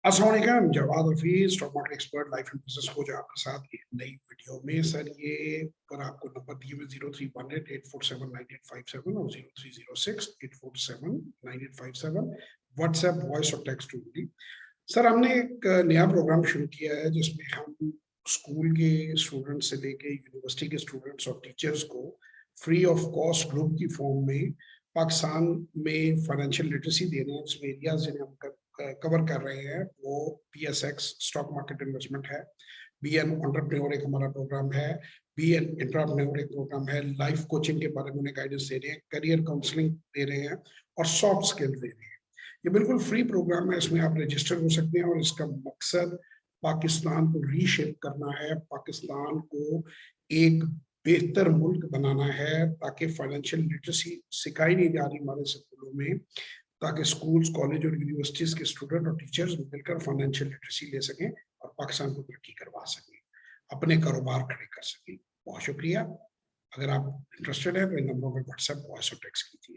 السلام علیکم، Javed Hafeez stock market expert life and business coach آپ کے ساتھ ایک نئی ویڈیو میں. سر یہ پر آپ کو نمبر دیے ہوئے 0318847857 اور 0306847857 واٹس ایپ وائس اور ٹیکسٹ اونلی. سر ہم نے ایک نیا پروگرام شروع کیا ہے جس میں ہم اسکول کے اسٹوڈنٹ سے لے کے یونیورسٹی کے اسٹوڈنٹس اور ٹیچرس کو فری آف کاسٹ گروپ کی فارم میں پاکستان میں فائنینشیل لٹریسی دے رہے ہیں. اس میں ایریاز جنہیں ہم کور کر رہے ہیں وہ P S x stock market investment ہے, بی این انٹرپرینور ایک ہمارا پروگرام ہے, بی این انٹرپرینور ایک پروگرام ہے, لائف کوچنگ کے بارے میں گائیڈنس دے رہے ہیں, کریئر کاؤنسلنگ دے رہے ہیں اور سافٹ اسکل دے رہے ہیں. یہ بالکل فری پروگرام ہے, اس میں آپ رجسٹر ہو سکتے ہیں اور اس کا مقصد پاکستان کو ری شیپ کرنا ہے, پاکستان کو ایک بہتر ملک بنانا ہے تاکہ فائنینشیل لٹریسی سکھائی نہیں جا رہی ہمارے اسکولوں میں, تاکہ اسکولز, کالج اور یونیورسٹیز کے اسٹوڈنٹ اور ٹیچرز مل کر فائنینشیل لٹریسی لے سکیں اور پاکستان کو ترقی کروا سکیں, اپنے کاروبار کھڑے کر سکیں. بہت شکریہ. اگر آپ انٹرسٹڈ ہیں تو ان نمبروں میں واٹس ایپ وائس اور ٹیکسٹ کیجیے.